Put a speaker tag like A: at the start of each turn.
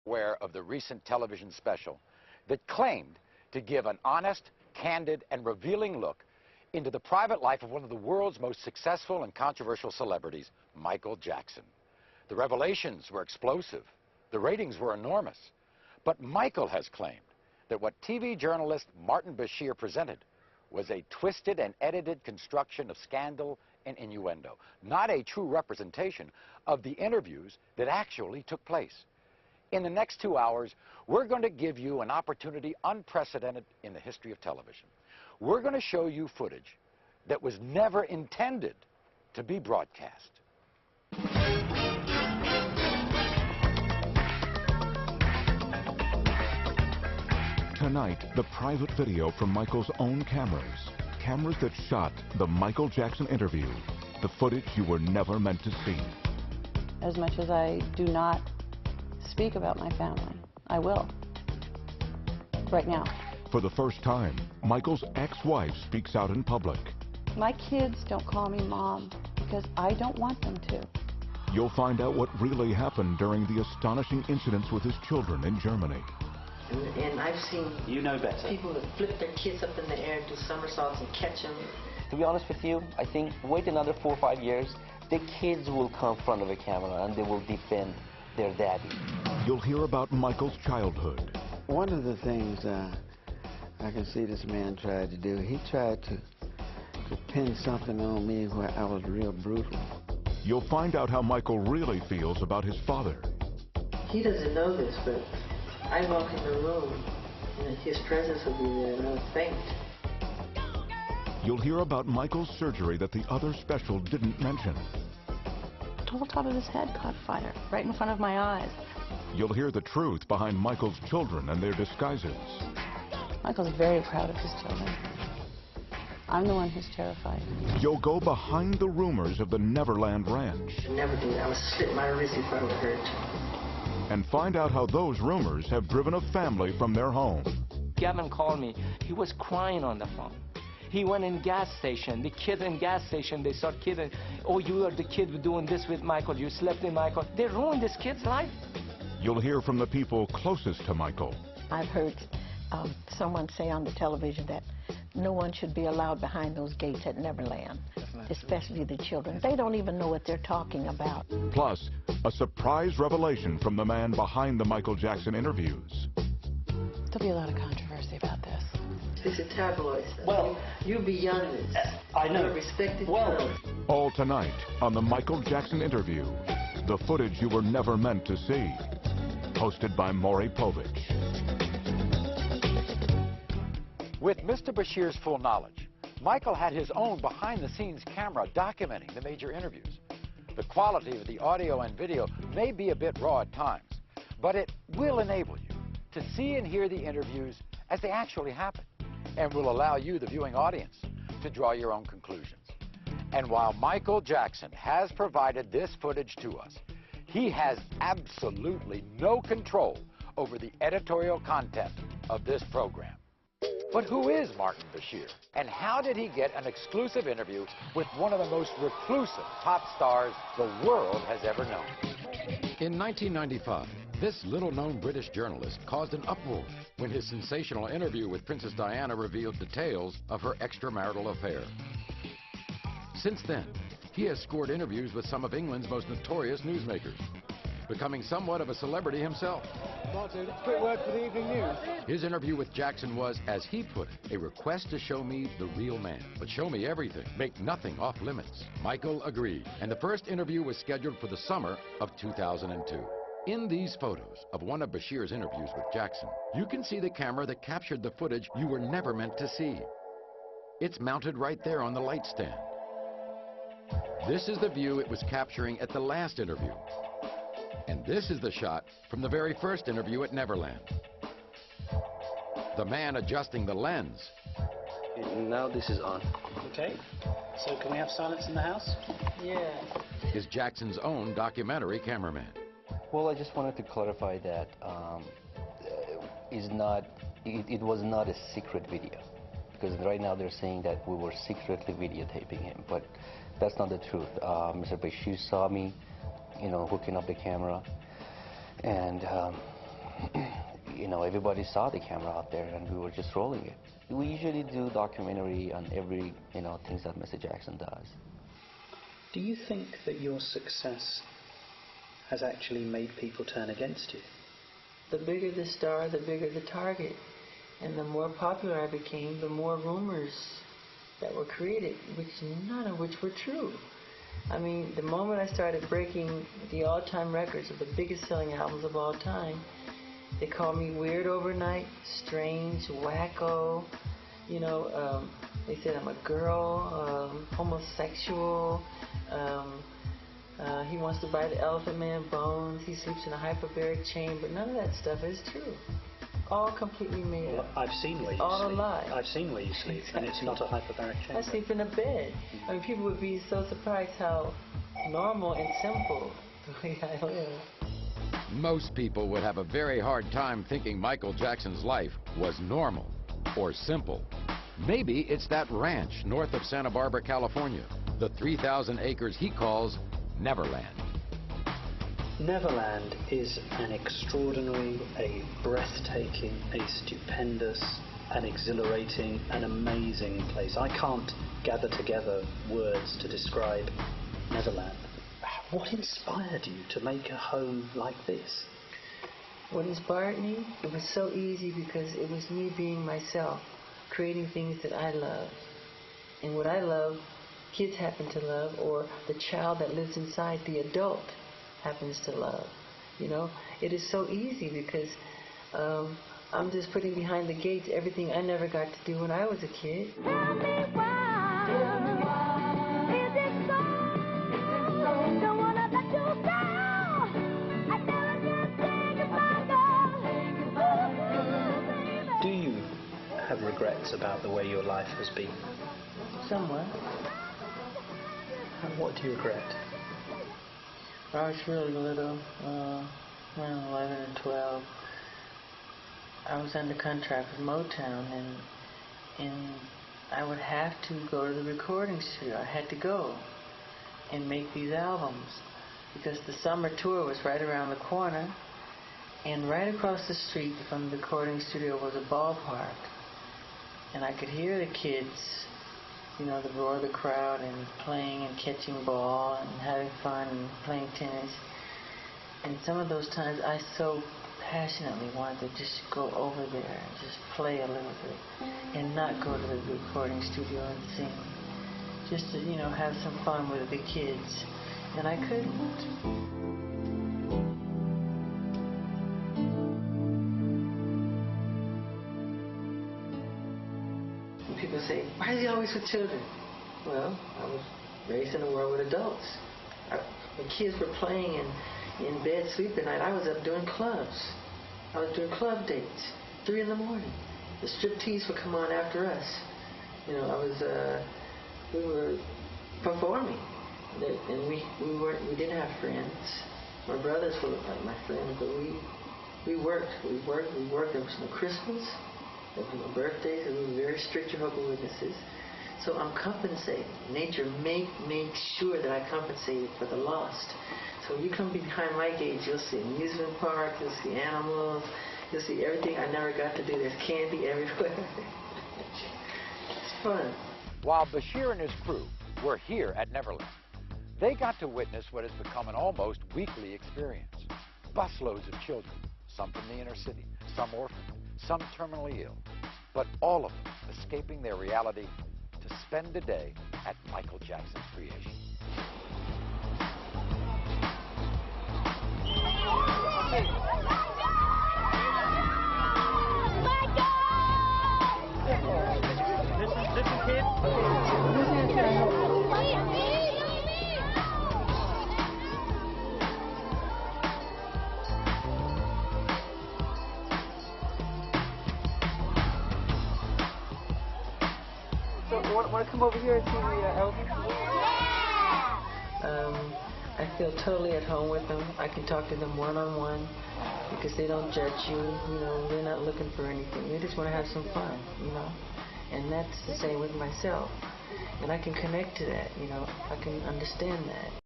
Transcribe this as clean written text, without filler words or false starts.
A: Aware of the recent television special that claimed to give an honest, candid, and revealing look into the private life of one of the world's most successful and controversial celebrities, Michael Jackson. The revelations were explosive. The ratings were enormous. But Michael has claimed that what TV journalist Martin Bashir presented was a twisted and edited construction of scandal and innuendo, not a true representation of the interviews that actually took place. In the next 2 hours, we're going to give you an opportunity unprecedented in the history of television. We're going to show you footage that was never intended to be broadcast.
B: Tonight, the private video from Michael's own cameras that shot the Michael Jackson interview, the footage you were never meant to see.
C: As much as I do not speak about my family, I will. Right now.
B: For the first time, Michael's ex-wife speaks out in public.
C: My kids don't call me Mom because I don't want them to.
B: You'll find out what really happened during the astonishing incidents with his children in Germany.
D: And I've seen
E: better.
D: People that flip their kids up in the air, do somersaults and catch them.
E: To be honest with you, I think wait another 4 or 5 years, the kids will come in front of a camera and they will defend their daddy.
B: You'll hear about Michael's childhood.
F: One of the things I can see this man tried to do, he tried to pin something on me where I was real brutal.
B: You'll find out how Michael really feels about his father.
D: He doesn't know this, but I walk in the room and his presence will be there and I'll faint.
B: You'll hear about Michael's surgery that the other special didn't mention.
C: The whole top of his head caught fire, right in front of my eyes.
B: You'll hear the truth behind Michael's children and their disguises.
C: Michael's very proud of his children. I'm the one who's terrified.
B: You'll go behind the rumors of the Neverland Ranch.
D: Never do. I would slit my wrist if I were hurt.
B: And find out how those rumors have driven a family from their home.
G: Gavin called me. He was crying on the phone. He went in gas station. The kids in gas station, they start kidding. Oh, you are the kid doing this with Michael. You slept in Michael. They ruined this kid's life.
B: You'll hear from the people closest to Michael.
H: I've heard someone say on the television that no one should be allowed behind those gates at Neverland, especially the children. They don't even know what they're talking about.
B: Plus, a surprise revelation from the man behind the Michael Jackson interviews.
C: There'll be a lot of controversy about this.
D: This is tabloid stuff.
E: Well,
D: you're beyond this.
E: I know.
D: You're a respected
E: Well,
D: journalist.
B: All tonight on the Michael Jackson interview, the footage you were never meant to see. Hosted by Maury Povich.
A: With Mr. Bashir's full knowledge, Michael had his own behind-the-scenes camera documenting the major interviews. The quality of the audio and video may be a bit raw at times, but it will enable you to see and hear the interviews as they actually happen, and will allow you, the viewing audience, to draw your own conclusions. And while Michael Jackson has provided this footage to us, he has absolutely no control over the editorial content of this program. But who is Martin Bashir? And how did he get an exclusive interview with one of the most reclusive pop stars the world has ever known? In 1995, this little-known British journalist caused an uproar when his sensational interview with Princess Diana revealed details of her extramarital affair. Since then, he has scored interviews with some of England's most notorious newsmakers, becoming somewhat of a celebrity himself.
I: Martin, quick word for the evening news.
A: His interview with Jackson was, as he put it, a request to show me the real man, but show me everything, make nothing off limits. Michael agreed, and the first interview was scheduled for the summer of 2002. In these photos of one of Bashir's interviews with Jackson, you can see the camera that captured the footage you were never meant to see. It's mounted right there on the light stand. This is the view it was capturing at the last interview. And this is the shot from the very first interview at Neverland. The man adjusting the lens.
E: now this is on.
I: Okay. So can we have silence in the house?
D: Yeah.
A: Is Jackson's own documentary cameraman.
E: Well, I just wanted to clarify that it was not a secret video, because right now they're saying that we were secretly videotaping him, but that's not the truth. Mr. Bashir saw me, hooking up the camera, and you know, everybody saw the camera out there and we were just rolling it. We usually do documentary on every, you know, things that Mr. Jackson does.
I: Do you think that your success has actually made people turn against you?
D: The bigger the star, the bigger the target. And the more popular I became, the more rumors that were created, none of which were true. I mean, the moment I started breaking the all-time records of the biggest selling albums of all time, they called me weird overnight, strange, wacko. You know, they said I'm a girl, homosexual. He wants to buy the Elephant Man bones. He sleeps in a hyperbaric chamber. None of that stuff is true. All completely made up.
I: I've seen where you
D: all
I: sleep.
D: A lie.
I: I've seen where you sleep,
D: Exactly.
I: and it's not a hyperbaric chamber.
D: I sleep in a bed. I mean, people would be so surprised how normal and simple the way I live.
A: Most people would have a very hard time thinking Michael Jackson's life was normal or simple. Maybe it's that ranch north of Santa Barbara, California, the 3,000 acres he calls Neverland.
I: Neverland is an extraordinary, a breathtaking, a stupendous, an exhilarating, an amazing place. I can't gather together words to describe Neverland. What inspired you to make a home like this?
D: What inspired me? It was so easy because it was me being myself, creating things that I love. And what I love, kids happen to love, or the child that lives inside the adult happens to love. You know, it is so easy because I'm just putting behind the gates everything I never got to do when I was a kid.
J: Tell me why, is it so? Don't wanna let you go. I never can say goodbye, girl.
I: Do you have regrets about the way your life has been?
D: Somewhat.
I: And what do you regret?
D: When I was really little, around 11 or 12, I was under contract with Motown, and I would have to go to the recording studio. I had to go and make these albums because the summer tour was right around the corner, and right across the street from the recording studio was a ballpark, and I could hear the kids, you know, the roar of the crowd and playing and catching ball and having fun and playing tennis. And some of those times I so passionately wanted to just go over there and just play a little bit and not go to the recording studio and sing. Just to, you know, have some fun with the kids. And I couldn't. People say, why is he always with children? Well, I was raised in a world with adults. When kids were playing in bed sleeping at night, I was up doing clubs. I was doing club dates, 3 in the morning. The striptease would come on after us. You know, we were performing. And we didn't have friends. My brothers were like my friends, but we worked. There was no Christmas. There were no birthdays, and we were very strict Jehovah's Witnesses. So I'm compensating. Nature makes sure that I compensated for the lost. So when you come behind my gates, you'll see amusement park, you'll see animals, you'll see everything I never got to do. There's candy everywhere. It's fun.
A: While Bashir and his crew were here at Neverland, they got to witness what has become an almost weekly experience. Busloads of children, some from the inner city, some orphaned, some terminally ill, but all of them escaping their reality to spend a day at Michael Jackson's creation.
I: Listen, kid.
D: So, want to come over here and see the elders? I feel totally at home with them. I can talk to them one-on-one because they don't judge you. You know, they're not looking for anything. They just want to have some fun, you know. And that's the same with myself. And I can connect to that, you know. I can understand that.